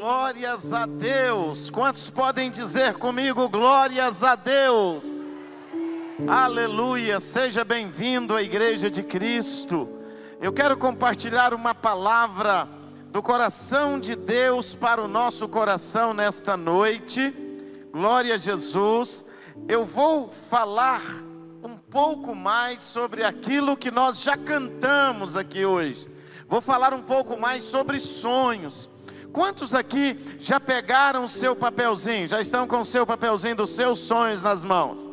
Glórias a Deus. Quantos podem dizer comigo, glórias a Deus? Aleluia, seja bem-vindo à Igreja de Cristo. Eu quero compartilhar uma palavra do coração de Deus para o nosso coração nesta noite. Glória a Jesus. Eu vou falar um pouco mais sobre aquilo que nós já cantamos aqui hoje. Vou falar um pouco mais sobre sonhos. Quantos aqui já pegaram o seu papelzinho? Já estão com o seu papelzinho dos seus sonhos nas mãos?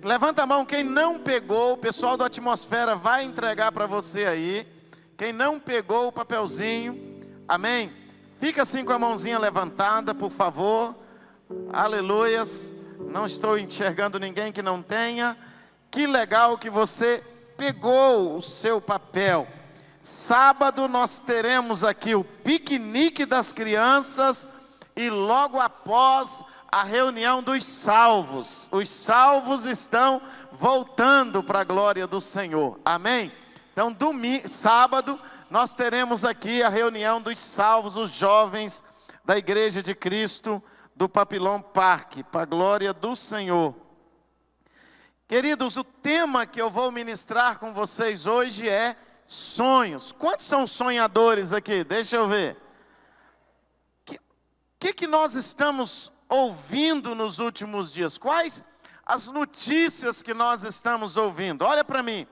Levanta a mão quem não pegou, o pessoal da atmosfera vai entregar para você aí. Quem não pegou o papelzinho, amém? Fica assim com a mãozinha levantada, por favor. Aleluias. Não estou enxergando ninguém que não tenha. Que legal que você pegou o seu papel. Sábado nós teremos aqui o piquenique das crianças e logo após a reunião dos salvos. Os salvos estão voltando para a glória do Senhor. Amém? Então sábado nós teremos aqui a reunião dos salvos, os jovens da Igreja de Cristo do Papillon Park, para a glória do Senhor. Queridos, o tema que eu vou ministrar com vocês hoje é sonhos. Quantos são sonhadores aqui? Deixa eu ver. Que nós estamos ouvindo nos últimos dias? Quais as notícias que nós estamos ouvindo? Olha para mim.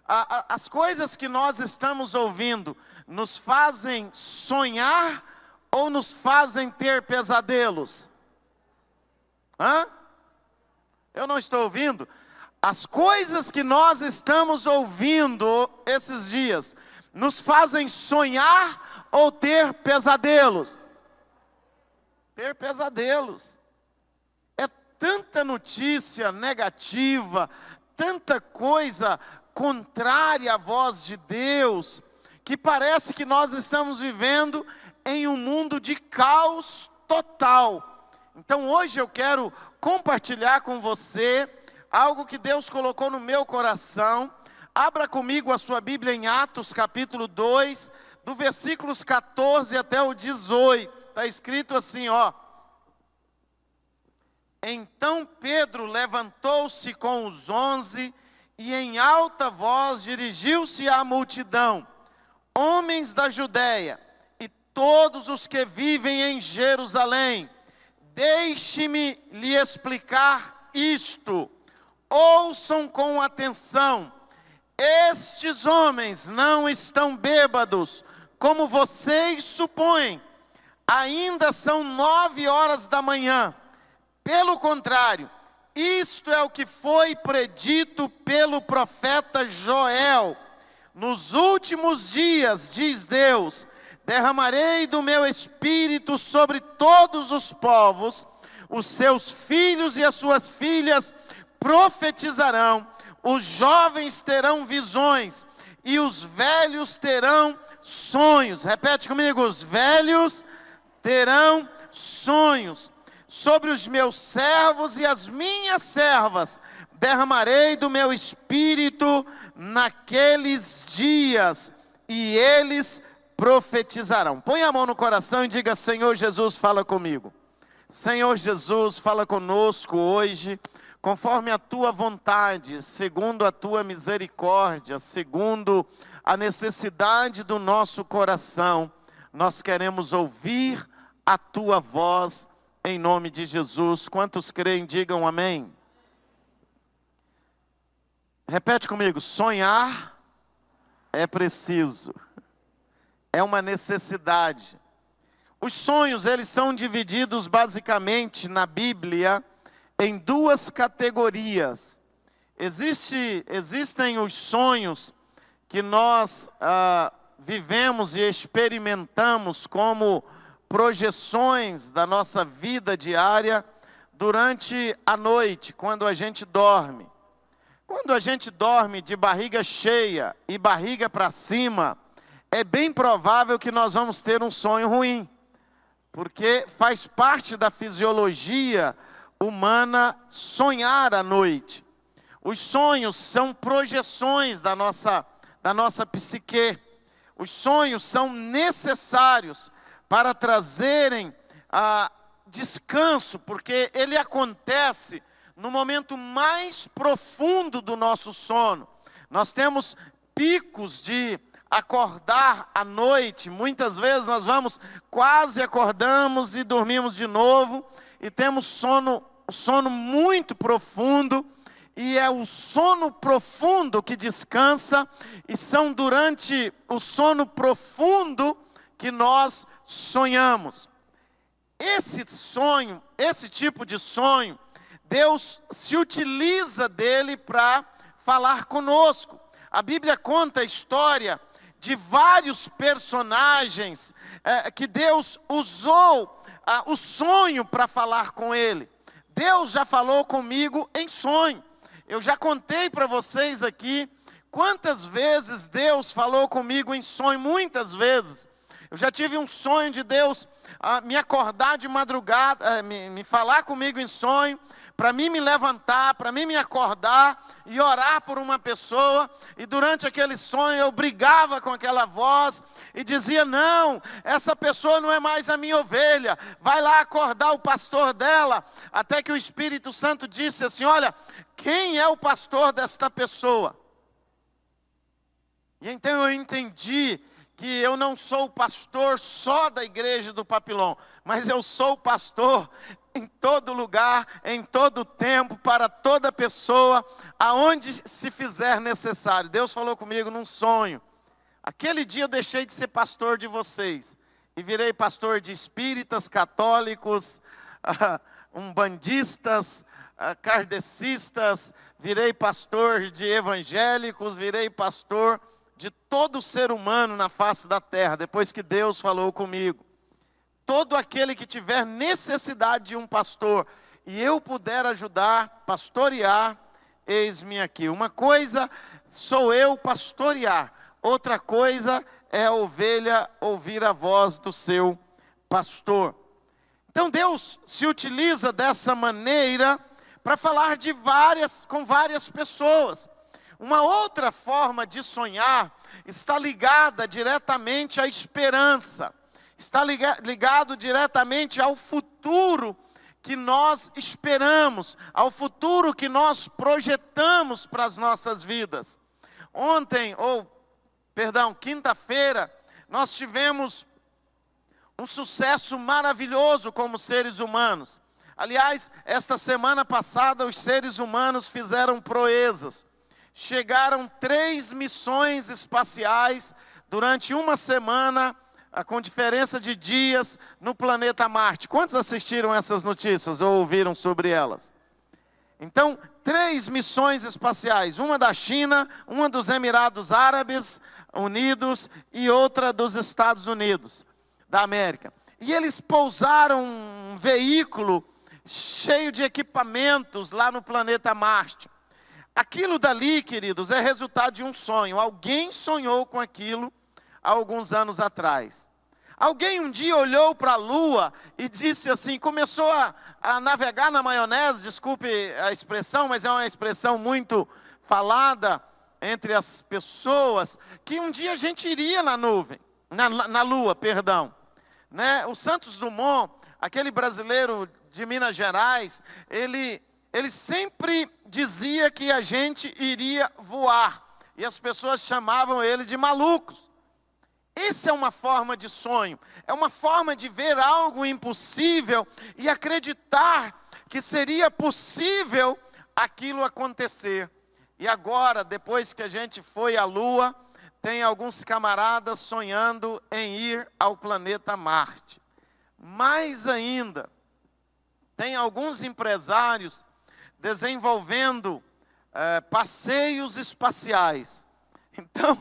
As coisas que nós estamos ouvindo nos fazem sonhar ou nos fazem ter pesadelos? Eu não estou ouvindo. As coisas que nós estamos ouvindo esses dias nos fazem sonhar ou ter pesadelos? Ter pesadelos. É tanta notícia negativa, tanta coisa contrária à voz de Deus, que parece que nós estamos vivendo em um mundo de caos total. Então hoje eu quero compartilhar com você algo que Deus colocou no meu coração. Abra comigo a sua Bíblia em Atos capítulo 2, do versículos 14 até o 18. Está escrito assim, ó. Então Pedro levantou-se com os 11 e em alta voz dirigiu-se à multidão. Homens da Judéia e todos os que vivem em Jerusalém, deixe-me lhe explicar isto. Ouçam com atenção, estes homens não estão bêbados, como vocês supõem, ainda são 9 horas da manhã. Pelo contrário, isto é o que foi predito pelo profeta Joel. Nos últimos dias, diz Deus, derramarei do meu espírito sobre todos os povos, os seus filhos e as suas filhas profetizarão, os jovens terão visões e os velhos terão sonhos. Repete comigo, os velhos terão sonhos. Sobre os meus servos e as minhas servas derramarei do meu espírito naqueles dias e eles profetizarão. Põe a mão no coração e diga, Senhor Jesus, fala comigo. Senhor Jesus, fala conosco hoje, conforme a tua vontade, segundo a tua misericórdia, segundo a necessidade do nosso coração, nós queremos ouvir a tua voz em nome de Jesus. Quantos creem, digam amém. Repete comigo, sonhar é preciso, é uma necessidade. Os sonhos, eles são divididos basicamente na Bíblia em 2 categorias. Existem os sonhos que nós vivemos e experimentamos como projeções da nossa vida diária durante a noite, quando a gente dorme. Quando a gente dorme de barriga cheia e barriga para cima, é bem provável que nós vamos ter um sonho ruim, porque faz parte da fisiologia humana sonhar à noite. Os sonhos são projeções da nossa psique. Os sonhos são necessários para trazerem descanso, porque ele acontece no momento mais profundo do nosso sono. Nós temos picos de acordar à noite, muitas vezes nós quase acordamos e dormimos de novo, e temos sono muito profundo, e é o sono profundo que descansa, e são durante o sono profundo que nós sonhamos. Esse tipo de sonho, Deus se utiliza dele para falar conosco. A Bíblia conta a história de vários personagens que Deus usou o sonho para falar com ele. Deus já falou comigo em sonho. Eu já contei para vocês aqui quantas vezes Deus falou comigo em sonho, muitas vezes. Eu já tive um sonho de Deus me acordar de madrugada, me falar comigo em sonho, para mim me levantar, para mim me acordar e orar por uma pessoa, e durante aquele sonho eu brigava com aquela voz e dizia: não, essa pessoa não é mais a minha ovelha, vai lá acordar o pastor dela, até que o Espírito Santo disse assim: olha, quem é o pastor desta pessoa? E então eu entendi que eu não sou pastor só da igreja do Papilão, mas eu sou pastor em todo lugar, em todo tempo, para toda pessoa, aonde se fizer necessário. Deus falou comigo num sonho. Aquele dia eu deixei de ser pastor de vocês e virei pastor de espíritas, católicos, umbandistas, kardecistas, virei pastor de evangélicos, virei pastor de todo ser humano na face da terra, depois que Deus falou comigo. Todo aquele que tiver necessidade de um pastor e eu puder ajudar, pastorear, eis-me aqui. Uma coisa sou eu pastorear, outra coisa é a ovelha ouvir a voz do seu pastor. Então Deus se utiliza dessa maneira para falar com várias pessoas. Uma outra forma de sonhar está ligada diretamente à esperança. Está ligado diretamente ao futuro que nós esperamos, ao futuro que nós projetamos para as nossas vidas. Quinta-feira, nós tivemos um sucesso maravilhoso como seres humanos. Aliás, esta semana passada, os seres humanos fizeram proezas. Chegaram 3 missões espaciais durante uma semana, com diferença de dias, no planeta Marte. Quantos assistiram essas notícias ou ouviram sobre elas? Então, 3 missões espaciais, uma da China, uma dos Emirados Árabes Unidos e outra dos Estados Unidos da América. E eles pousaram um veículo cheio de equipamentos lá no planeta Marte. Aquilo dali, queridos, é resultado de um sonho. Alguém sonhou com aquilo há alguns anos atrás. Alguém um dia olhou para a Lua e disse assim, começou a navegar na maionese, desculpe a expressão, mas é uma expressão muito falada entre as pessoas, que um dia a gente iria na Lua, perdão. Né? O Santos Dumont, aquele brasileiro de Minas Gerais, ele sempre dizia que a gente iria voar, e as pessoas chamavam ele de malucos. Essa é uma forma de sonho, é uma forma de ver algo impossível e acreditar que seria possível aquilo acontecer. E agora, depois que a gente foi à Lua, tem alguns camaradas sonhando em ir ao planeta Marte. Mais ainda, tem alguns empresários desenvolvendo passeios espaciais. Então,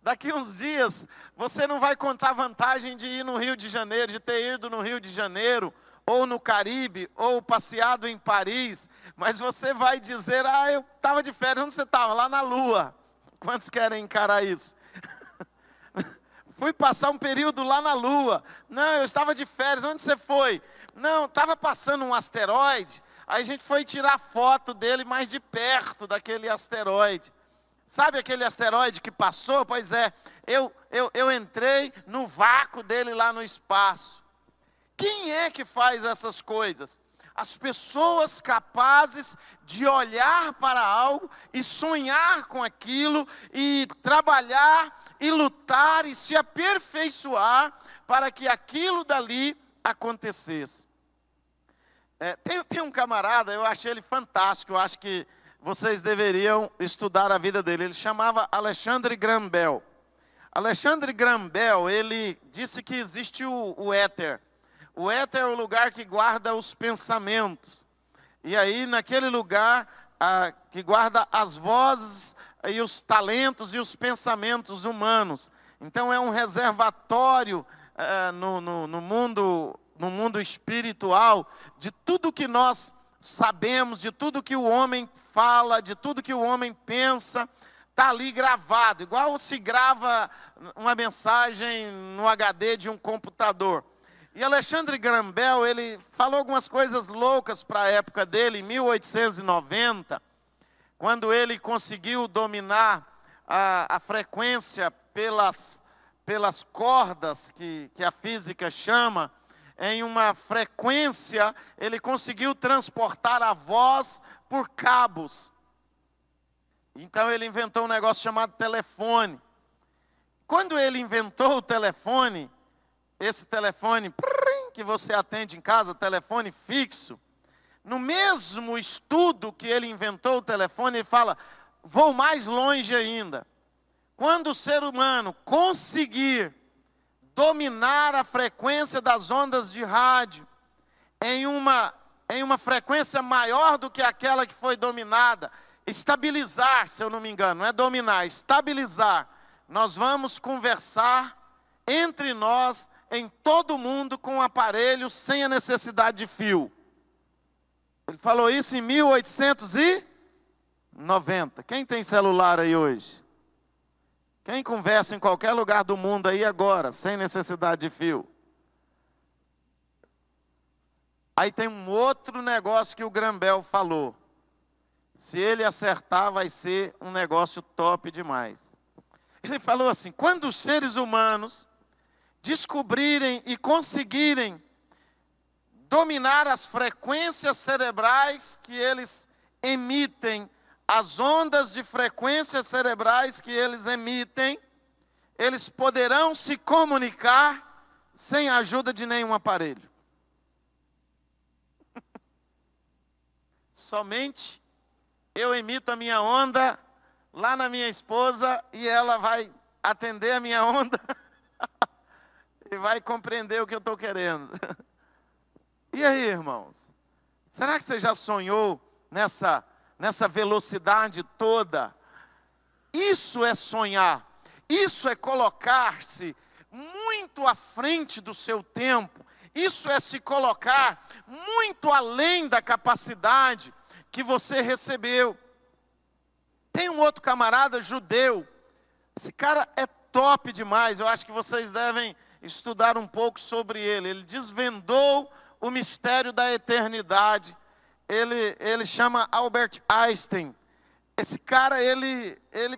daqui uns dias, você não vai contar vantagem de ir no Rio de Janeiro, de ter ido no Rio de Janeiro, ou no Caribe, ou passeado em Paris, mas você vai dizer, eu estava de férias, onde você estava? Lá na Lua. Quantos querem encarar isso? Fui passar um período lá na Lua. Não, eu estava de férias, onde você foi? Não, estava passando um asteroide, aí a gente foi tirar foto dele mais de perto daquele asteroide. Sabe aquele asteroide que passou? Pois é, eu entrei no vácuo dele lá no espaço. Quem é que faz essas coisas? As pessoas capazes de olhar para algo e sonhar com aquilo, e trabalhar e lutar e se aperfeiçoar para que aquilo dali acontecesse. Tem um camarada, eu achei ele fantástico, eu acho que vocês deveriam estudar a vida dele. Ele chamava Alexandre Graham Bell. Alexandre Graham Bell, ele disse que existe o éter. O éter é o lugar que guarda os pensamentos. E aí, naquele lugar que guarda as vozes e os talentos e os pensamentos humanos. Então, é um reservatório no mundo espiritual de tudo que nós sabemos, de tudo que o homem fala, de tudo que o homem pensa. Está ali gravado, igual se grava uma mensagem no HD de um computador. E Alexandre Graham Bell, ele falou algumas coisas loucas para a época dele, em 1890, quando ele conseguiu dominar a frequência pelas cordas, que a física chama. Em uma frequência, ele conseguiu transportar a voz por cabos. Então ele inventou um negócio chamado telefone. Quando ele inventou o telefone, esse telefone que você atende em casa, telefone fixo, no mesmo estudo que ele inventou o telefone, ele fala, vou mais longe ainda. Quando o ser humano conseguir dominar a frequência das ondas de rádio em uma frequência maior do que aquela que foi dominada, estabilizar, se eu não me engano, não é dominar, estabilizar, nós vamos conversar entre nós, em todo mundo, com um aparelho sem a necessidade de fio. Ele falou isso em 1890. Quem tem celular aí hoje? Quem conversa em qualquer lugar do mundo aí agora, sem necessidade de fio? Aí tem um outro negócio que o Graham Bell falou. Se ele acertar, vai ser um negócio top demais. Ele falou assim, quando os seres humanos descobrirem e conseguirem dominar as frequências cerebrais que eles emitem, as ondas de frequências cerebrais que eles emitem, eles poderão se comunicar sem a ajuda de nenhum aparelho. Somente eu emito a minha onda lá na minha esposa e ela vai atender a minha onda e vai compreender o que eu estou querendo. E aí, irmãos? Será que você já sonhou nessa velocidade toda? Isso é sonhar. Isso é colocar-se muito à frente do seu tempo. Isso é se colocar muito além da capacidade que você recebeu. Tem um outro camarada judeu. Esse cara é top demais. Eu acho que vocês devem estudar um pouco sobre ele. Ele desvendou o mistério da eternidade. Ele chama Albert Einstein. Esse cara,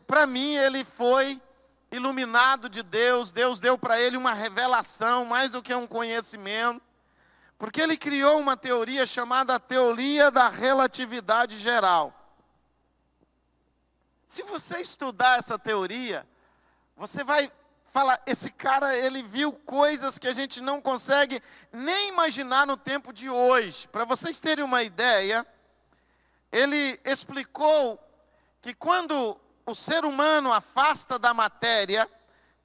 para mim, ele foi iluminado de Deus. Deus deu para ele uma revelação, mais do que um conhecimento. Porque ele criou uma teoria chamada teoria da relatividade geral. Se você estudar essa teoria, você vai falar, esse cara, ele viu coisas que a gente não consegue nem imaginar no tempo de hoje. Para vocês terem uma ideia, ele explicou que quando o ser humano afasta da matéria,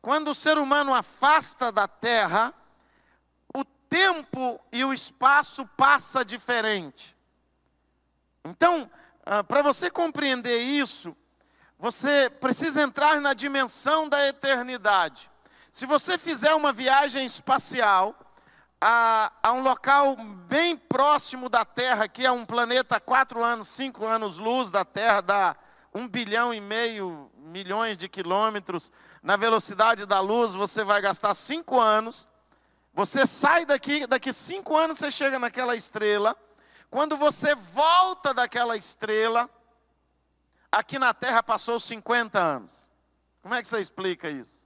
quando o ser humano afasta da terra, o tempo e o espaço passa diferente. Então, para você compreender isso, você precisa entrar na dimensão da eternidade. Se você fizer uma viagem espacial a um local bem próximo da Terra, que é um planeta 4 anos, 5 anos-luz da Terra, dá 1,5 bilhão de quilômetros, na velocidade da luz, você vai gastar 5 anos. Você sai daqui 5 anos você chega naquela estrela. Quando você volta daquela estrela, aqui na Terra passou 50 anos. Como é que você explica isso?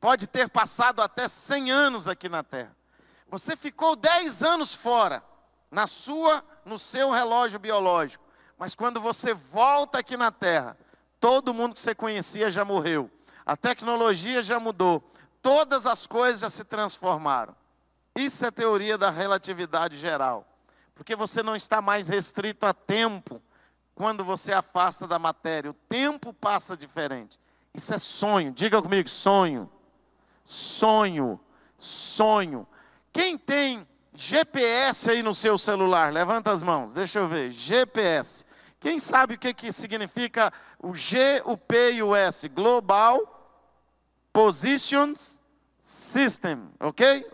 pode ter passado até 100 anos aqui na terra. Você ficou 10 anos fora, no seu relógio biológico. Mas quando você volta aqui na terra, todo mundo que você conhecia já morreu. A tecnologia já mudou. Todas as coisas já se transformaram. Isso é teoria da relatividade geral. Porque você não está mais restrito a tempo quando você afasta da matéria. O tempo passa diferente. Isso é sonho. Diga comigo, sonho. Sonho. Sonho. Quem tem GPS aí no seu celular? Levanta as mãos, deixa eu ver. GPS. Quem sabe o que significa o G, o P e o S? Global Positions System, ok?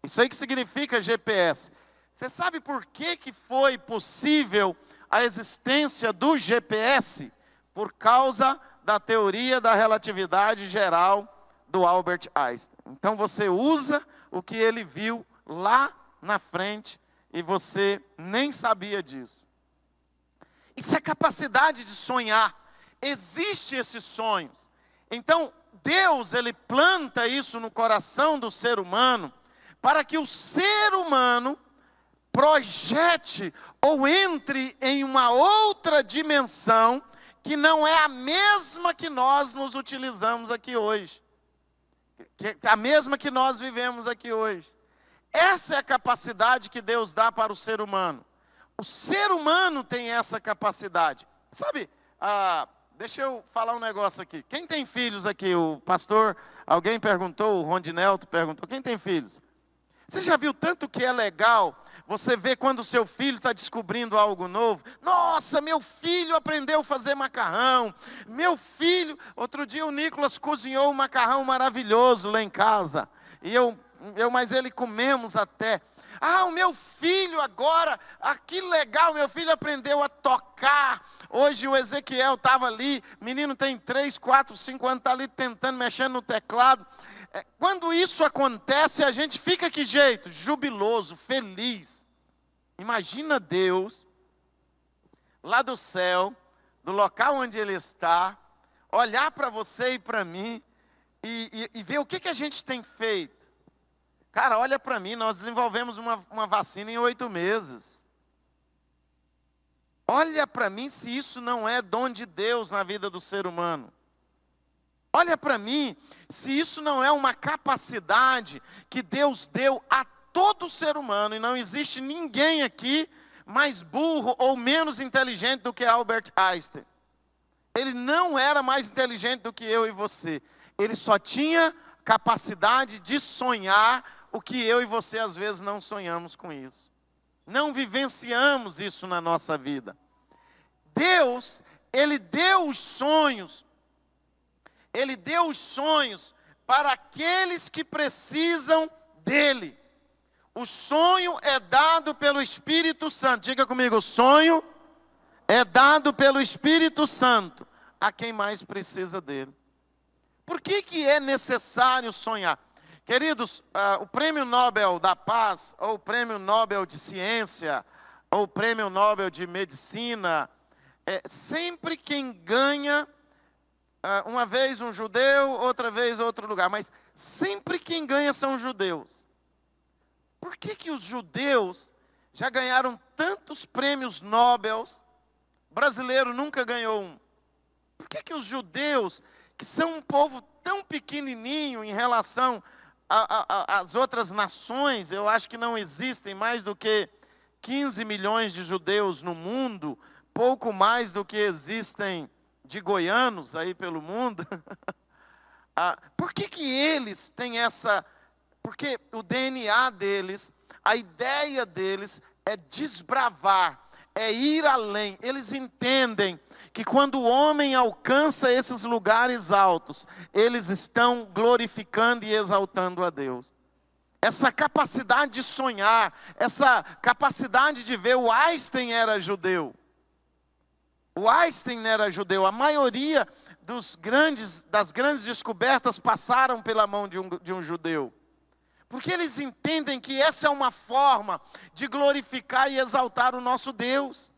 Isso aí que significa GPS. Você sabe por que foi possível a existência do GPS? Por causa da teoria da relatividade geral do Albert Einstein. Então você usa o que ele viu lá na frente e você nem sabia disso. Isso é capacidade de sonhar. Existem esses sonhos. Então, Deus, Ele planta isso no coração do ser humano, para que o ser humano projete ou entre em uma outra dimensão, que não é a mesma que nós nos utilizamos aqui hoje. A mesma que nós vivemos aqui hoje. Essa é a capacidade que Deus dá para o ser humano. O ser humano tem essa capacidade. Sabe, deixa eu falar um negócio aqui. Quem tem filhos aqui? O pastor, alguém perguntou, o Rondinelto perguntou, quem tem filhos? Você já viu tanto que é legal você ver quando o seu filho está descobrindo algo novo? Nossa, meu filho aprendeu a fazer macarrão. Meu filho, outro dia o Nicolas cozinhou um macarrão maravilhoso lá em casa. E mas ele comemos até. O meu filho agora, que legal, meu filho aprendeu a tocar. Hoje o Ezequiel estava ali, menino tem 3, 4, 5 anos, está ali tentando, mexendo no teclado. Quando isso acontece, a gente fica que jeito? Jubiloso, feliz. Imagina Deus, lá do céu, do local onde Ele está, olhar para você e para mim, e ver o que a gente tem feito. Cara, olha para mim, nós desenvolvemos uma vacina em 8 meses. Olha para mim se isso não é dom de Deus na vida do ser humano. Olha para mim se isso não é uma capacidade que Deus deu a todo ser humano. E não existe ninguém aqui mais burro ou menos inteligente do que Albert Einstein. Ele não era mais inteligente do que eu e você. Ele só tinha capacidade de sonhar o que eu e você às vezes não sonhamos com isso. Não vivenciamos isso na nossa vida. Deus, Ele deu os sonhos. Ele deu os sonhos para aqueles que precisam dEle. O sonho é dado pelo Espírito Santo. Diga comigo, o sonho é dado pelo Espírito Santo a quem mais precisa dEle. Por que é necessário sonhar? Queridos, o Prêmio Nobel da Paz, ou o Prêmio Nobel de Ciência, ou o Prêmio Nobel de Medicina, sempre quem ganha, uma vez um judeu, outra vez outro lugar, mas sempre quem ganha são judeus. Por que os judeus já ganharam tantos prêmios Nobel, brasileiro nunca ganhou um? Por que os judeus, que são um povo tão pequenininho em relação as outras nações, eu acho que não existem mais do que 15 milhões de judeus no mundo, pouco mais do que existem de goianos aí pelo mundo. Por que eles têm essa... Porque o DNA deles, a ideia deles é desbravar, é ir além. Eles entendem que quando o homem alcança esses lugares altos, eles estão glorificando e exaltando a Deus. Essa capacidade de sonhar, essa capacidade de ver, o Einstein era judeu. O Einstein era judeu. A maioria das grandes descobertas passaram pela mão de um judeu. Porque eles entendem que essa é uma forma de glorificar e exaltar o nosso Deus.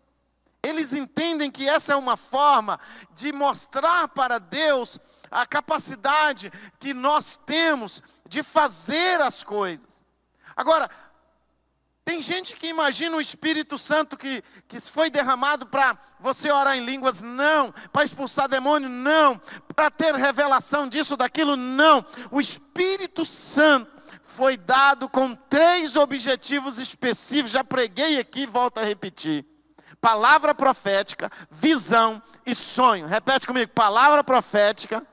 Eles entendem que essa é uma forma de mostrar para Deus a capacidade que nós temos de fazer as coisas. Agora, tem gente que imagina o Espírito Santo que foi derramado para você orar em línguas, não. Para expulsar demônio, não. Para ter revelação disso, daquilo, não. O Espírito Santo foi dado com 3 objetivos específicos. Já preguei aqui e volto a repetir. Palavra profética, visão e sonho. Repete comigo, palavra profética,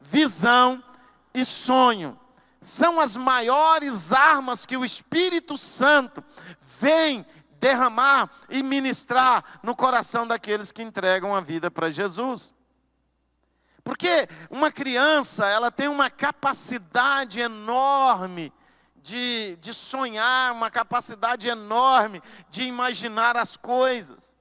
visão e sonho. São as maiores armas que o Espírito Santo vem derramar e ministrar no coração daqueles que entregam a vida para Jesus. Porque uma criança, ela tem uma capacidade enorme de sonhar, uma capacidade enorme de imaginar as coisas.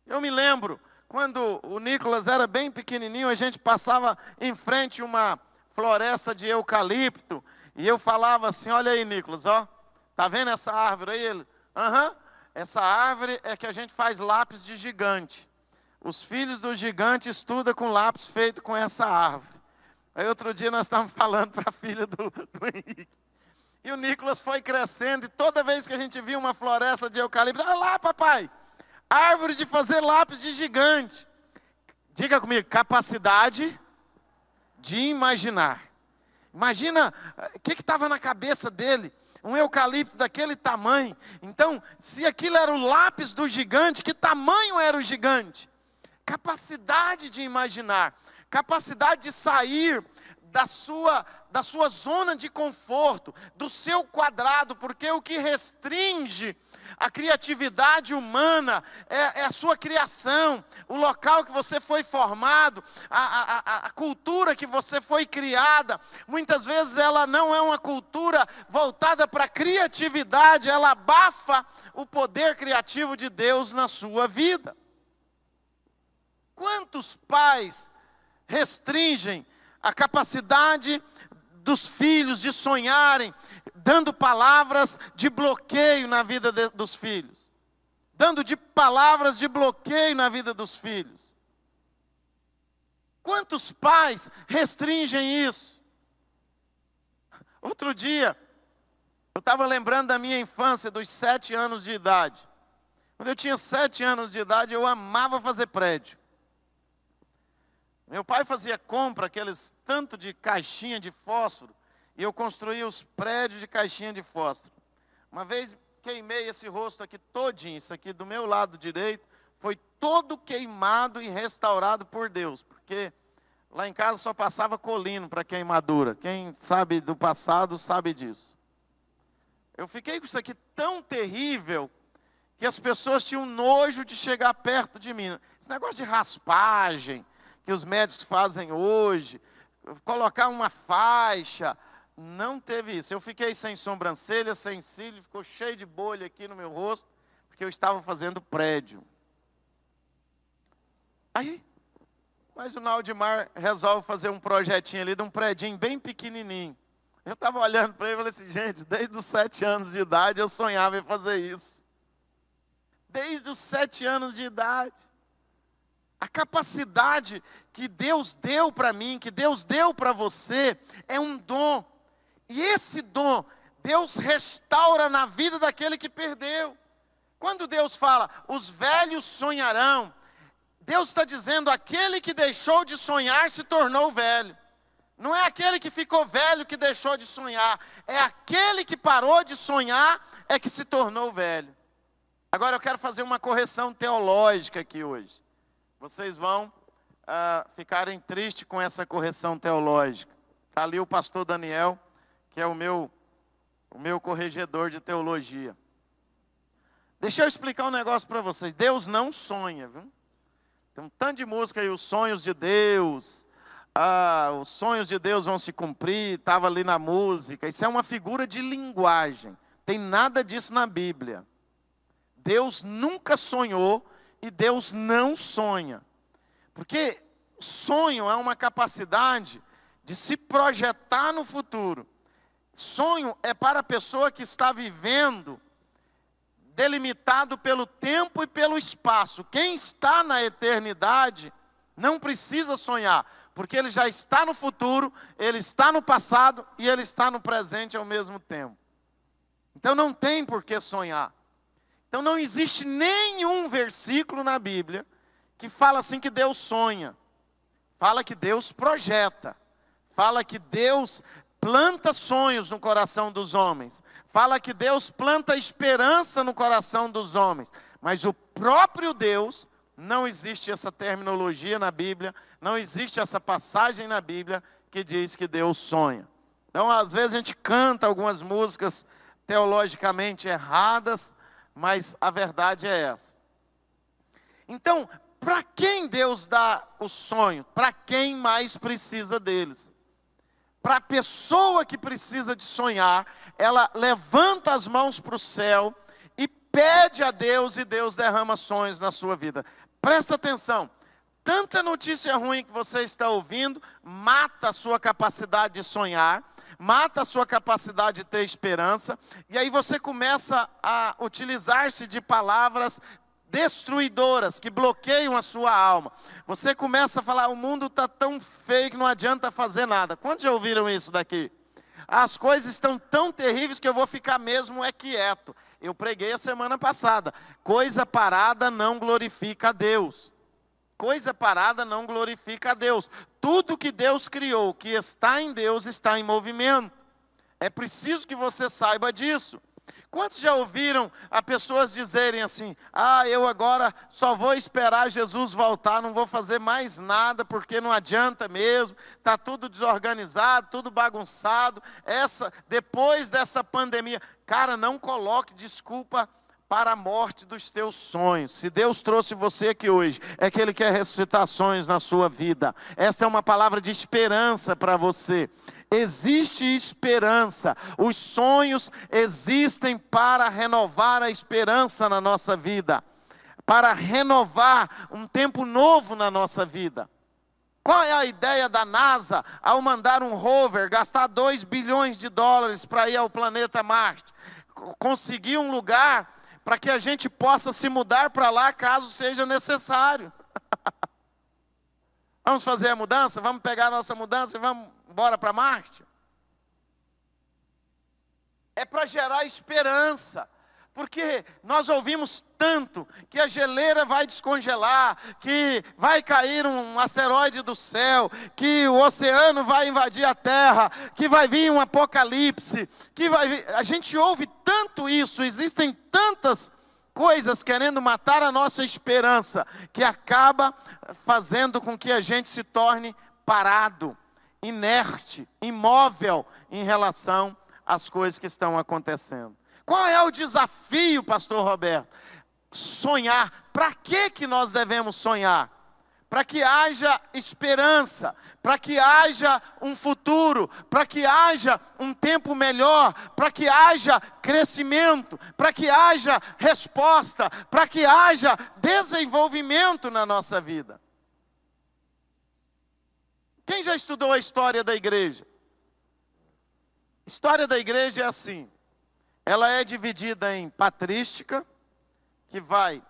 Eu me lembro, quando o Nicolas era bem pequenininho, a gente passava em frente a uma floresta de eucalipto, e eu falava assim, olha aí, Nicolas, ó, tá vendo essa árvore aí? Ele, essa árvore é que a gente faz lápis de gigante. Os filhos do gigante estudam com lápis feito com essa árvore. Aí outro dia nós estávamos falando para a filha do Henrique. E o Nicolas foi crescendo, e toda vez que a gente via uma floresta de eucalipto, olha lá, papai, árvore de fazer lápis de gigante. Diga comigo, capacidade de imaginar. Imagina o que estava na cabeça dele, um eucalipto daquele tamanho. Então, se aquilo era o lápis do gigante, que tamanho era o gigante? Capacidade de imaginar, capacidade de sair da sua zona de conforto, do seu quadrado, porque o que restringe a criatividade humana é a sua criação, o local que você foi formado, a cultura que você foi criada. Muitas vezes ela não é uma cultura voltada para a criatividade, ela abafa o poder criativo de Deus na sua vida. Quantos pais restringem a capacidade dos filhos de sonharem, dando palavras de bloqueio na vida dos filhos, dando palavras de bloqueio na vida dos filhos? Quantos pais restringem isso? Outro dia, eu estava lembrando da minha infância, dos 7 anos de idade. Quando eu tinha 7 anos de idade, eu amava fazer prédio. Meu pai fazia compra, aqueles tanto de caixinha de fósforo, e eu construía os prédios de caixinha de fósforo. Uma vez queimei esse rosto aqui todinho, isso aqui do meu lado direito, foi todo queimado e restaurado por Deus, porque lá em casa só passava colino para queimadura. Quem sabe do passado sabe disso. Eu fiquei com isso aqui tão terrível, que as pessoas tinham nojo de chegar perto de mim. Esse negócio de raspagem, que os médicos fazem hoje, colocar uma faixa, não teve isso. Eu fiquei sem sobrancelha, sem cílio, ficou cheio de bolha aqui no meu rosto, porque eu estava fazendo prédio. Aí, mas o Naldimar resolve fazer um projetinho ali, de um predinho bem pequenininho. Eu estava olhando para ele e falei assim, gente, desde os 7 anos de idade eu sonhava em fazer isso. Desde os 7 anos de idade. A capacidade que Deus deu para mim, que Deus deu para você, é um dom. E esse dom, Deus restaura na vida daquele que perdeu. Quando Deus fala, os velhos sonharão, Deus está dizendo, aquele que deixou de sonhar se tornou velho. Não é aquele que ficou velho que deixou de sonhar, é aquele que parou de sonhar é que se tornou velho. Agora eu quero fazer uma correção teológica aqui hoje. Vocês vão ficarem tristes com essa correção teológica. Está ali o pastor Daniel, que é o meu corregedor de teologia. Deixa eu explicar um negócio para vocês. Deus não sonha, viu? Tem um tanto de música aí, os sonhos de Deus. Os sonhos de Deus vão se cumprir, estava ali na música. Isso é uma figura de linguagem. Tem nada disso na Bíblia. Deus nunca sonhou. E Deus não sonha, porque sonho é uma capacidade de se projetar no futuro. Sonho é para a pessoa que está vivendo delimitado pelo tempo e pelo espaço. Quem está na eternidade não precisa sonhar, porque ele já está no futuro, ele está no passado e ele está no presente ao mesmo tempo. Então não tem por que sonhar. Então não existe nenhum versículo na Bíblia que fala assim que Deus sonha. Fala que Deus projeta. Fala que Deus planta sonhos no coração dos homens. Fala que Deus planta esperança no coração dos homens. Mas o próprio Deus, não existe essa terminologia na Bíblia, não existe essa passagem na Bíblia que diz que Deus sonha. Então, às vezes a gente canta algumas músicas teologicamente erradas, mas a verdade é essa. Então, para quem Deus dá o sonho? Para quem mais precisa deles? Para a pessoa que precisa de sonhar, ela levanta as mãos para o céu e pede a Deus, e Deus derrama sonhos na sua vida. Presta atenção, tanta notícia ruim que você está ouvindo, mata a sua capacidade de sonhar, mata a sua capacidade de ter esperança, e aí você começa a utilizar-se de palavras destruidoras, que bloqueiam a sua alma. Você começa a falar, o mundo está tão feio que não adianta fazer nada. Quantos já ouviram isso daqui? As coisas estão tão terríveis que eu vou ficar mesmo quieto. Eu preguei a semana passada, coisa parada não glorifica a Deus. Coisa parada não glorifica a Deus. Tudo que Deus criou, que está em Deus, está em movimento. É preciso que você saiba disso. Quantos já ouviram as pessoas dizerem assim, eu agora só vou esperar Jesus voltar, não vou fazer mais nada, porque não adianta mesmo, está tudo desorganizado, tudo bagunçado, depois dessa pandemia. Cara, não coloque desculpa para a morte dos teus sonhos. Se Deus trouxe você aqui hoje, é que Ele quer ressuscitar sonhos na sua vida. Essa é uma palavra de esperança para você. Existe esperança. Os sonhos existem para renovar a esperança na nossa vida, para renovar um tempo novo na nossa vida. Qual é a ideia da NASA ao mandar um rover, gastar 2 bilhões de dólares para ir ao planeta Marte? Conseguir um lugar para que a gente possa se mudar para lá caso seja necessário. Vamos fazer a mudança? Vamos pegar a nossa mudança e vamos embora para Marte? É para gerar esperança. Porque nós ouvimos tanto que a geleira vai descongelar, que vai cair um asteroide do céu, que o oceano vai invadir a terra, que vai vir um apocalipse, a gente ouve tanto isso, existem tantas coisas querendo matar a nossa esperança, que acaba fazendo com que a gente se torne parado, inerte, imóvel em relação às coisas que estão acontecendo. Qual é o desafio, pastor Roberto? Sonhar. Para que nós devemos sonhar? Para que haja esperança, para que haja um futuro, para que haja um tempo melhor, para que haja crescimento, para que haja resposta, para que haja desenvolvimento na nossa vida. Quem já estudou a história da igreja? A história da igreja é assim. Ela é dividida em patrística, que vai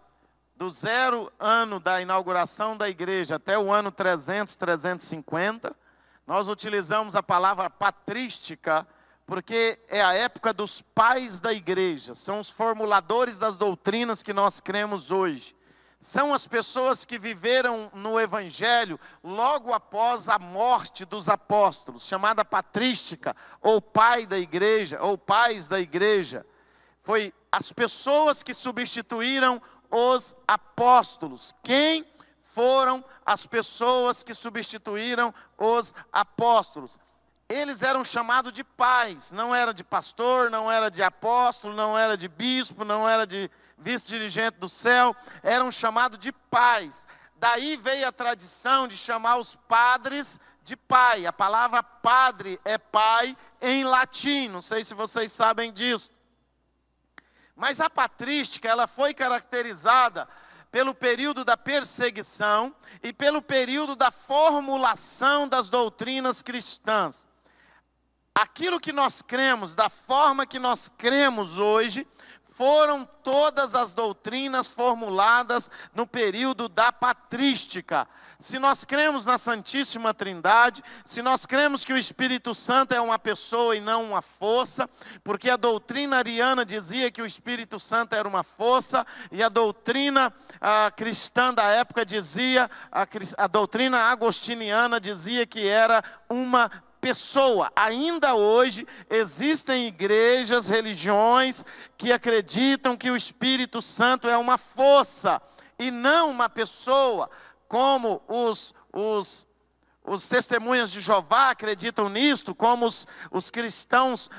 do 0 ano da inauguração da igreja até o ano 300, 350. Nós utilizamos a palavra patrística porque é a época dos pais da igreja. São os formuladores das doutrinas que nós cremos hoje. São as pessoas que viveram no Evangelho logo após a morte dos apóstolos, chamada patrística, ou pai da igreja, ou pais da igreja. Foi as pessoas que substituíram os apóstolos. Quem foram as pessoas que substituíram os apóstolos? Eles eram chamados de pais, não era de pastor, não era de apóstolo, não era de bispo, não era de vice-dirigente do céu, eram chamados de pais. Daí veio a tradição de chamar os padres de pai. A palavra padre é pai em latim, não sei se vocês sabem disso. Mas a patrística, ela foi caracterizada pelo período da perseguição e pelo período da formulação das doutrinas cristãs. Aquilo que nós cremos, da forma que nós cremos hoje, foram todas as doutrinas formuladas no período da patrística. se nós cremos na Santíssima Trindade, se nós cremos que o Espírito Santo é uma pessoa e não uma força, porque a doutrina ariana dizia que o Espírito Santo era uma força, e a doutrina cristã da época dizia, a doutrina agostiniana dizia que era uma pessoa. Ainda hoje existem igrejas, religiões que acreditam que o Espírito Santo é uma força e não uma pessoa, como os testemunhas de Jeová acreditam nisto, como os cristãos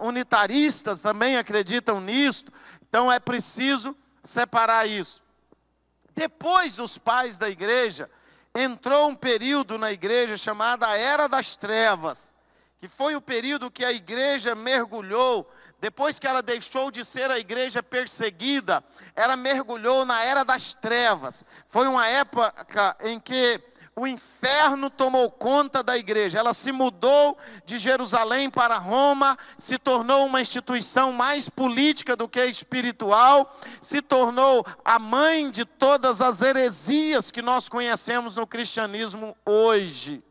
unitaristas também acreditam nisto. Então é preciso separar isso. Depois dos pais da igreja, entrou um período na igreja chamado a Era das Trevas, que foi o período que a igreja mergulhou. Depois que ela deixou de ser a igreja perseguida, ela mergulhou na Era das Trevas. Foi uma época em que o inferno tomou conta da igreja. Ela se mudou de Jerusalém para Roma, se tornou uma instituição mais política do que espiritual, se tornou a mãe de todas as heresias que nós conhecemos no cristianismo hoje.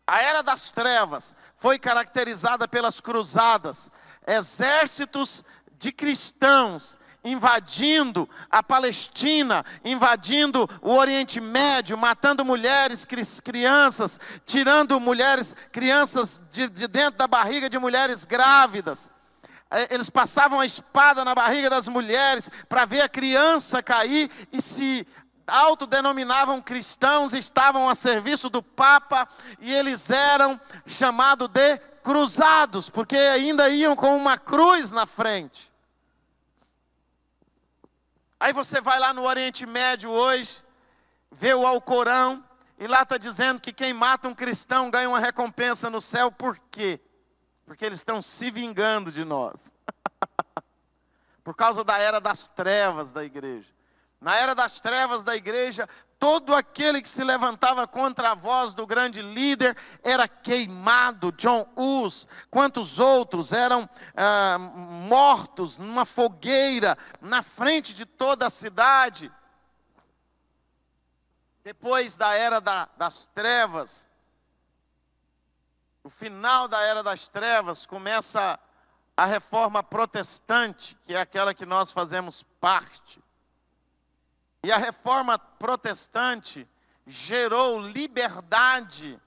A Era das Trevas foi caracterizada pelas cruzadas, exércitos de cristãos invadindo a Palestina, invadindo o Oriente Médio, matando mulheres, crianças, tirando crianças de dentro da barriga de mulheres grávidas. Eles passavam a espada na barriga das mulheres para ver a criança cair e se autodenominavam cristãos, estavam a serviço do Papa e eles eram chamados de cruzados, porque ainda iam com uma cruz na frente. Aí você vai lá no Oriente Médio hoje, vê o Alcorão, e lá está dizendo que quem mata um cristão ganha uma recompensa no céu. Por quê? Porque eles estão se vingando de nós. Por causa da Era das Trevas da igreja. Na Era das Trevas da igreja, todo aquele que se levantava contra a voz do grande líder era queimado. John Hus, quantos outros eram mortos numa fogueira na frente de toda a cidade. Depois da Era das Trevas, o final da Era das Trevas, começa a Reforma Protestante, que é aquela que nós fazemos parte. E a Reforma Protestante gerou liberdade,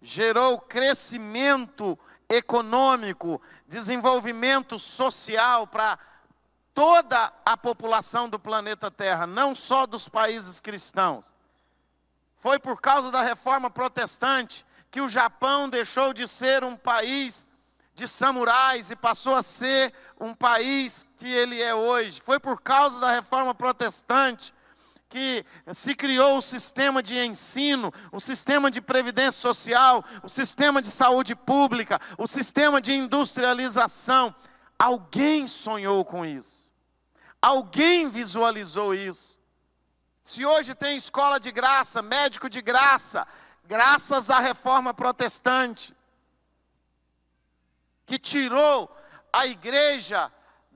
gerou crescimento econômico, desenvolvimento social para toda a população do planeta Terra, não só dos países cristãos. Foi por causa da Reforma Protestante que o Japão deixou de ser um país de samurais e passou a ser um país que ele é hoje. Foi por causa da Reforma Protestante que se criou o sistema de ensino, o sistema de previdência social, o sistema de saúde pública, o sistema de industrialização. Alguém sonhou com isso. Alguém visualizou isso. Se hoje tem escola de graça, médico de graça, graças à Reforma Protestante, que tirou a igreja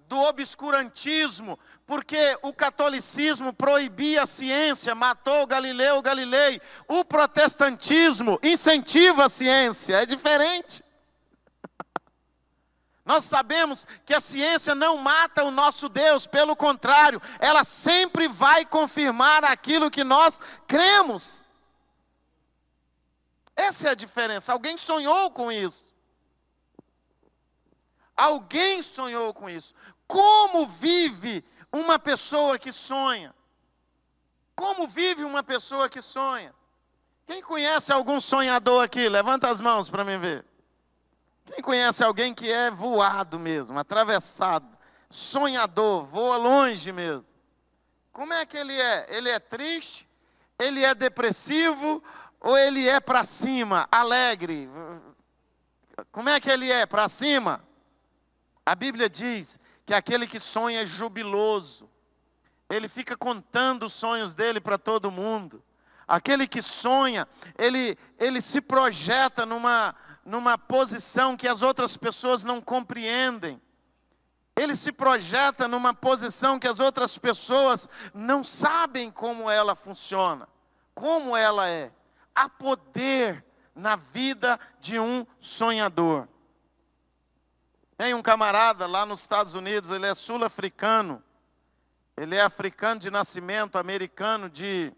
do obscurantismo, porque o catolicismo proibia a ciência, matou Galileu Galilei. O protestantismo incentiva a ciência, é diferente. Nós sabemos que a ciência não mata o nosso Deus, pelo contrário, ela sempre vai confirmar aquilo que nós cremos. Essa é a diferença. Alguém sonhou com isso. Alguém sonhou com isso. Como vive uma pessoa que sonha? Como vive uma pessoa que sonha? Quem conhece algum sonhador aqui? Levanta as mãos para mim ver. Quem conhece alguém que é voado mesmo, atravessado, sonhador, voa longe mesmo? Como é que ele é? Ele é triste? Ele é depressivo? Ou ele é para cima, alegre? Como é que ele é? Para cima? A Bíblia diz que aquele que sonha é jubiloso. Ele fica contando os sonhos dele para todo mundo. Aquele que sonha, ele se projeta numa posição que as outras pessoas não compreendem. Ele se projeta numa posição que as outras pessoas não sabem como ela funciona. como ela é. Há poder na vida de um sonhador. Tem um camarada lá nos Estados Unidos, ele é sul-africano. Ele é africano de nascimento, americano de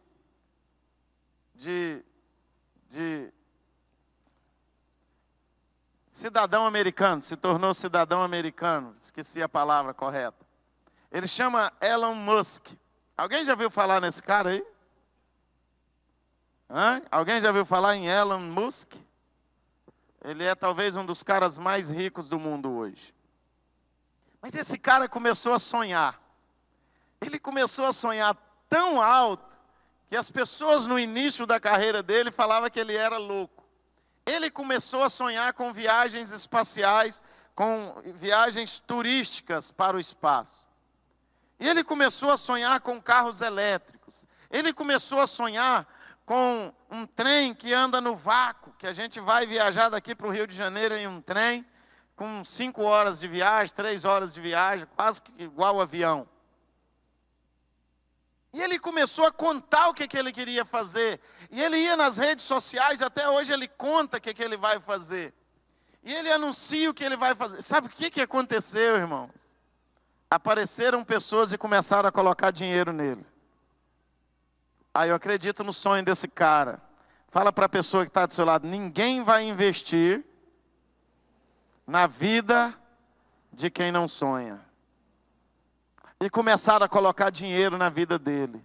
cidadão americano, se tornou cidadão americano, esqueci a palavra correta. Ele chama Elon Musk. Alguém já viu falar nesse cara aí? Alguém já viu falar em Elon Musk? Ele é talvez um dos caras mais ricos do mundo hoje. Mas esse cara começou a sonhar. Ele começou a sonhar tão alto que as pessoas no início da carreira dele falavam que ele era louco. Ele começou a sonhar com viagens espaciais, com viagens turísticas para o espaço. E ele começou a sonhar com carros elétricos. Ele começou a sonhar com um trem que anda no vácuo, que a gente vai viajar daqui para o Rio de Janeiro em um trem, com 5 horas de viagem, 3 horas de viagem, quase que igual ao avião. E ele começou a contar o que ele queria fazer. E ele ia nas redes sociais, até hoje ele conta o que ele vai fazer. E ele anuncia o que ele vai fazer. Sabe o que aconteceu, irmãos? Apareceram pessoas e começaram a colocar dinheiro nele. Eu acredito no sonho desse cara. Fala para a pessoa que está do seu lado, ninguém vai investir na vida de quem não sonha. E começaram a colocar dinheiro na vida dele.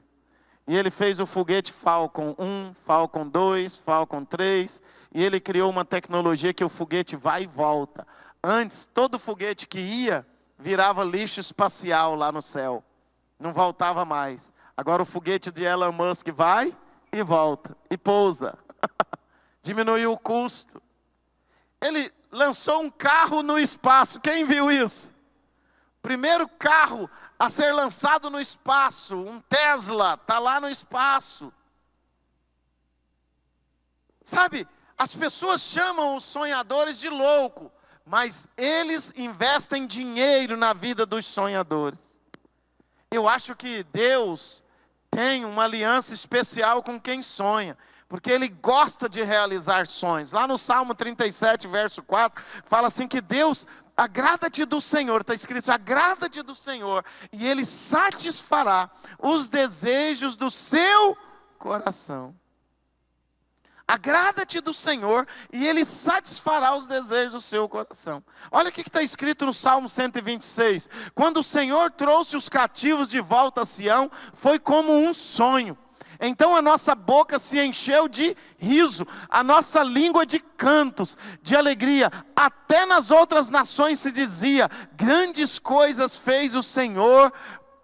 E ele fez o foguete Falcon 1, Falcon 2, Falcon 3. E ele criou uma tecnologia que o foguete vai e volta. Antes, todo foguete que ia, virava lixo espacial lá no céu. Não voltava mais. Agora o foguete de Elon Musk vai e volta. E pousa. Diminuiu o custo. Ele lançou um carro no espaço. Quem viu isso? Primeiro carro a ser lançado no espaço, um Tesla, está lá no espaço. Sabe, as pessoas chamam os sonhadores de louco, mas eles investem dinheiro na vida dos sonhadores. Eu acho que Deus tem uma aliança especial com quem sonha, porque Ele gosta de realizar sonhos. Lá no Salmo 37, verso 4, fala assim que Deus... Agrada-te do Senhor, está escrito, agrada-te do Senhor, e Ele satisfará os desejos do seu coração. Agrada-te do Senhor, e Ele satisfará os desejos do seu coração. Olha o que está escrito no Salmo 126. Quando o Senhor trouxe os cativos de volta a Sião, foi como um sonho. Então a nossa boca se encheu de riso, a nossa língua de cantos, de alegria. Até nas outras nações se dizia, grandes coisas fez o Senhor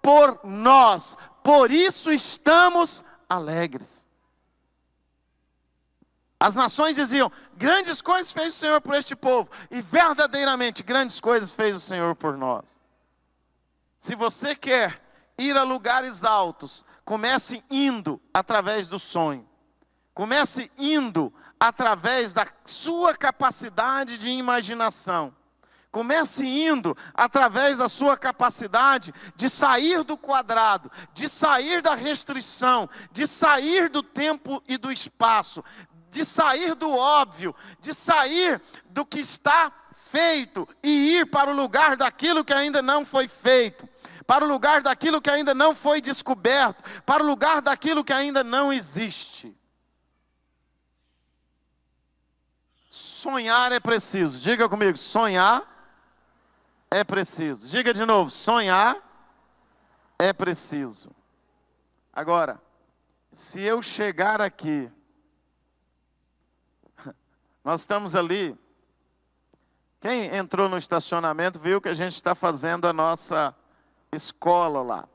por nós, por isso estamos alegres. As nações diziam, grandes coisas fez o Senhor por este povo, e verdadeiramente grandes coisas fez o Senhor por nós. Se você quer ir a lugares altos, comece indo através do sonho. Comece indo através da sua capacidade de imaginação. Comece indo através da sua capacidade de sair do quadrado, de sair da restrição, de sair do tempo e do espaço, de sair do óbvio, de sair do que está feito e ir para o lugar daquilo que ainda não foi feito. Para o lugar daquilo que ainda não foi descoberto, para o lugar daquilo que ainda não existe. Sonhar é preciso. Diga comigo, sonhar é preciso. Diga de novo, sonhar é preciso. Agora, se eu chegar aqui, nós estamos ali, quem entrou no estacionamento viu que a gente está fazendo a nossa escola lá,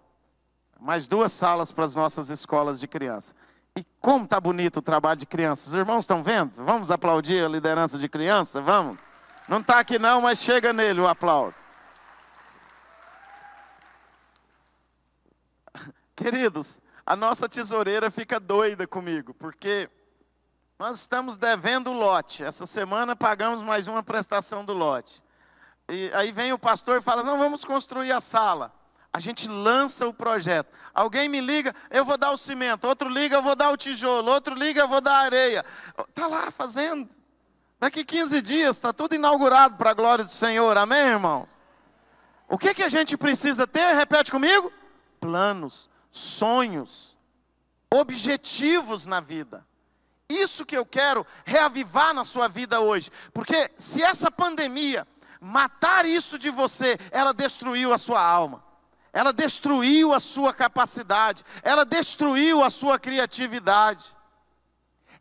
mais 2 salas para as nossas escolas de criança. E como está bonito o trabalho de crianças. Os irmãos estão vendo? Vamos aplaudir a liderança de criança? Vamos? Não está aqui não, mas chega nele o aplauso. Queridos, a nossa tesoureira fica doida comigo, porque nós estamos devendo o lote. Essa semana pagamos mais uma prestação do lote. E aí vem o pastor e fala, não, vamos construir a sala. A gente lança o projeto. Alguém me liga, eu vou dar o cimento. Outro liga, eu vou dar o tijolo. Outro liga, eu vou dar a areia. Está lá fazendo. Daqui 15 dias está tudo inaugurado para a glória do Senhor. Amém, irmãos? O que a gente precisa ter? Repete comigo. Planos, sonhos, objetivos na vida. Isso que eu quero reavivar na sua vida hoje. Porque se essa pandemia matar isso de você, ela destruiu a sua alma. Ela destruiu a sua capacidade. Ela destruiu a sua criatividade.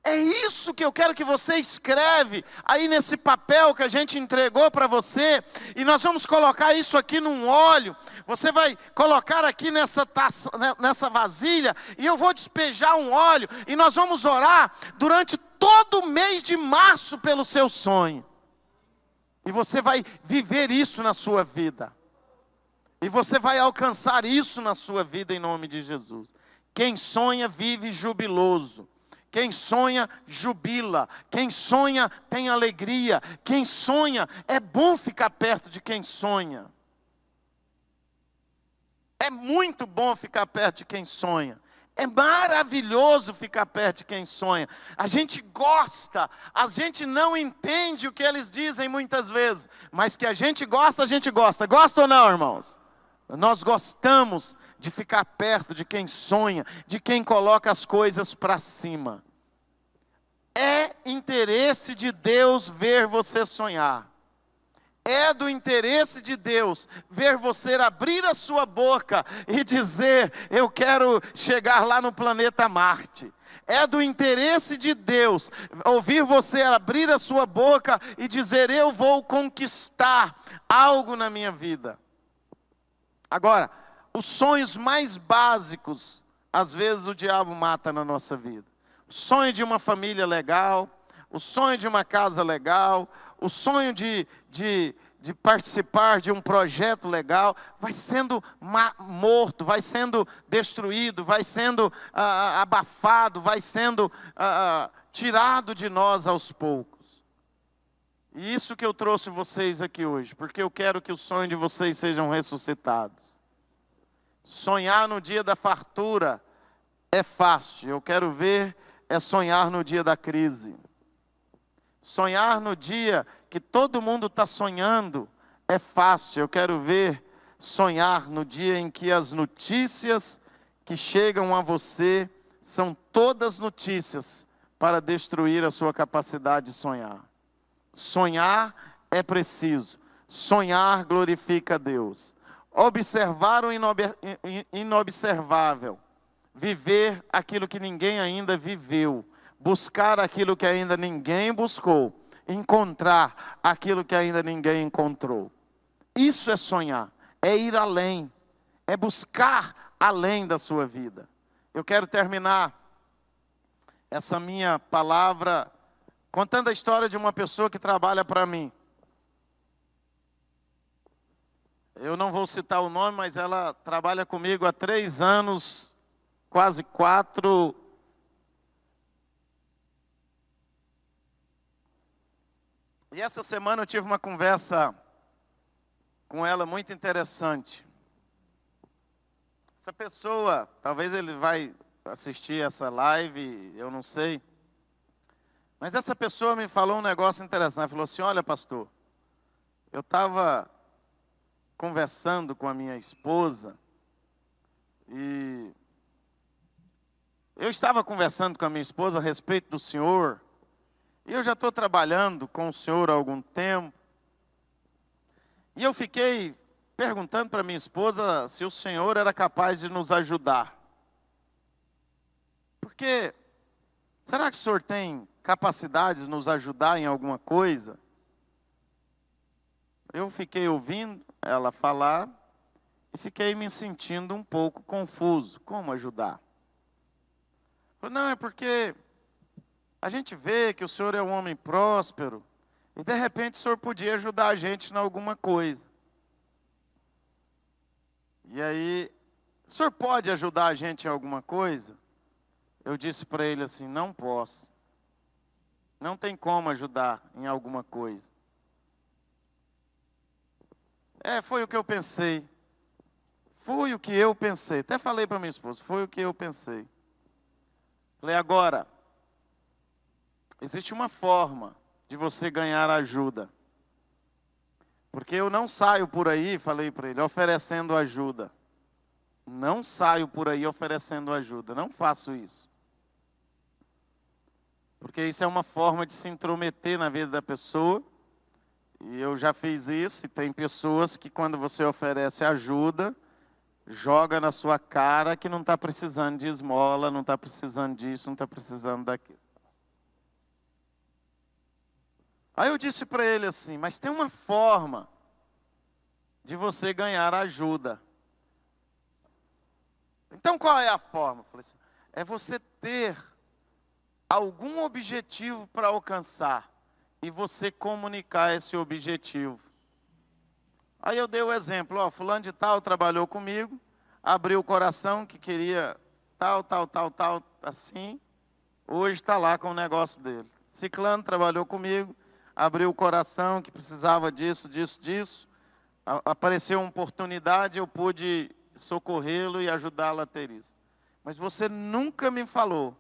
É isso que eu quero que você escreve aí nesse papel que a gente entregou para você. E nós vamos colocar isso aqui num óleo. Você vai colocar aqui nessa taça, nessa vasilha. E eu vou despejar um óleo. E nós vamos orar durante todo o mês de março pelo seu sonho. E você vai viver isso na sua vida. E você vai alcançar isso na sua vida em nome de Jesus. Quem sonha vive jubiloso. Quem sonha jubila. Quem sonha tem alegria. Quem sonha, é bom ficar perto de quem sonha. É muito bom ficar perto de quem sonha. É maravilhoso ficar perto de quem sonha. A gente gosta, a gente não entende o que eles dizem muitas vezes, mas que a gente gosta, a gente gosta. Gosta ou não, irmãos? Nós gostamos de ficar perto de quem sonha, de quem coloca as coisas para cima. É interesse de Deus ver você sonhar. É do interesse de Deus ver você abrir a sua boca e dizer, eu quero chegar lá no planeta Marte. É do interesse de Deus ouvir você abrir a sua boca e dizer, eu vou conquistar algo na minha vida. Agora, os sonhos mais básicos, às vezes o diabo mata na nossa vida. O sonho de uma família legal, o sonho de uma casa legal, o sonho de participar de um projeto legal, vai sendo morto, vai sendo destruído, vai sendo abafado, vai sendo tirado de nós aos poucos. E isso que eu trouxe vocês aqui hoje, porque eu quero que o sonho de vocês sejam ressuscitados. Sonhar no dia da fartura é fácil, eu quero ver é sonhar no dia da crise. Sonhar no dia que todo mundo está sonhando é fácil. Eu quero ver sonhar no dia em que as notícias que chegam a você são todas notícias para destruir a sua capacidade de sonhar. Sonhar é preciso. Sonhar glorifica a Deus. Observar o inobservável. Viver aquilo que ninguém ainda viveu. Buscar aquilo que ainda ninguém buscou. Encontrar aquilo que ainda ninguém encontrou. Isso é sonhar, é ir além, é buscar além da sua vida. Eu quero terminar essa minha palavra contando a história de uma pessoa que trabalha para mim. Eu não vou citar o nome, mas ela trabalha comigo há 3 anos, quase 4. E essa semana eu tive uma conversa com ela muito interessante. Essa pessoa, talvez ele vai assistir essa live, eu não sei. Mas essa pessoa me falou um negócio interessante. Ela falou assim, olha pastor, eu estava conversando com a minha esposa e eu estava conversando com a minha esposa a respeito do senhor. E eu já estou trabalhando com o senhor há algum tempo. E eu fiquei perguntando para minha esposa se o senhor era capaz de nos ajudar. Porque, será que o senhor tem capacidade de nos ajudar em alguma coisa? Eu fiquei ouvindo ela falar e fiquei me sentindo um pouco confuso. Como ajudar? Eu falei, não, é porque a gente vê que o senhor é um homem próspero e de repente o senhor podia ajudar a gente em alguma coisa. E aí, o senhor pode ajudar a gente em alguma coisa? Eu disse para ele assim, não posso. Não tem como ajudar em alguma coisa. Foi o que eu pensei. Foi o que eu pensei. Até falei para minha esposa, foi o que eu pensei. Falei, agora, existe uma forma de você ganhar ajuda. Porque eu não saio por aí, falei para ele, oferecendo ajuda. Não saio por aí oferecendo ajuda. Não faço isso. Porque isso é uma forma de se intrometer na vida da pessoa. E eu já fiz isso. E tem pessoas que quando você oferece ajuda, joga na sua cara que não está precisando de esmola, não está precisando disso, não está precisando daquilo. Aí eu disse para ele assim, mas tem uma forma de você ganhar ajuda. Então qual é a forma? Eu falei assim, é você ter algum objetivo para alcançar e você comunicar esse objetivo. Aí eu dei o exemplo, ó, fulano de tal trabalhou comigo, abriu o coração que queria tal, assim, hoje está lá com o negócio dele. Ciclano trabalhou comigo, abriu o coração que precisava disso. Apareceu uma oportunidade, eu pude socorrê-lo e ajudá-lo a ter isso. Mas você nunca me falou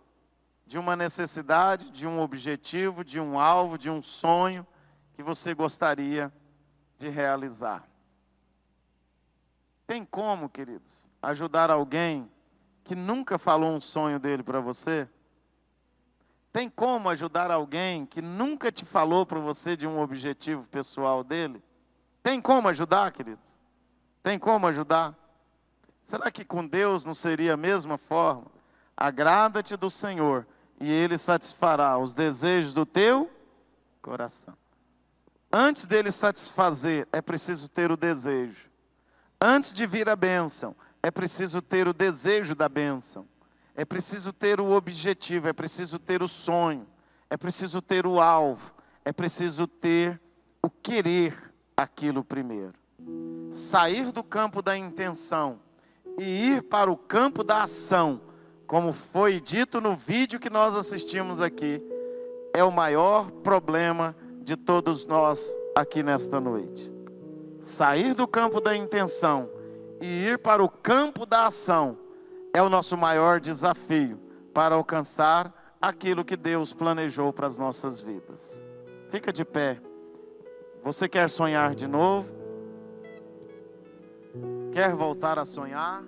de uma necessidade, de um objetivo, de um alvo, de um sonho que você gostaria de realizar. Tem como, queridos, ajudar alguém que nunca falou um sonho dele para você? Tem como ajudar alguém que nunca te falou para você de um objetivo pessoal dele? Tem como ajudar, queridos? Tem como ajudar? Será que com Deus não seria a mesma forma? Agrada-te do Senhor e Ele satisfará os desejos do teu coração. Antes dele satisfazer, é preciso ter o desejo. Antes de vir a bênção, é preciso ter o desejo da bênção. É preciso ter o objetivo, é preciso ter o sonho, é preciso ter o alvo, é preciso ter o querer aquilo primeiro. Sair do campo da intenção e ir para o campo da ação, como foi dito no vídeo que nós assistimos aqui, é o maior problema de todos nós aqui nesta noite. Sair do campo da intenção e ir para o campo da ação é o nosso maior desafio para alcançar aquilo que Deus planejou para as nossas vidas. Fica de pé. Você quer sonhar de novo? Quer voltar a sonhar?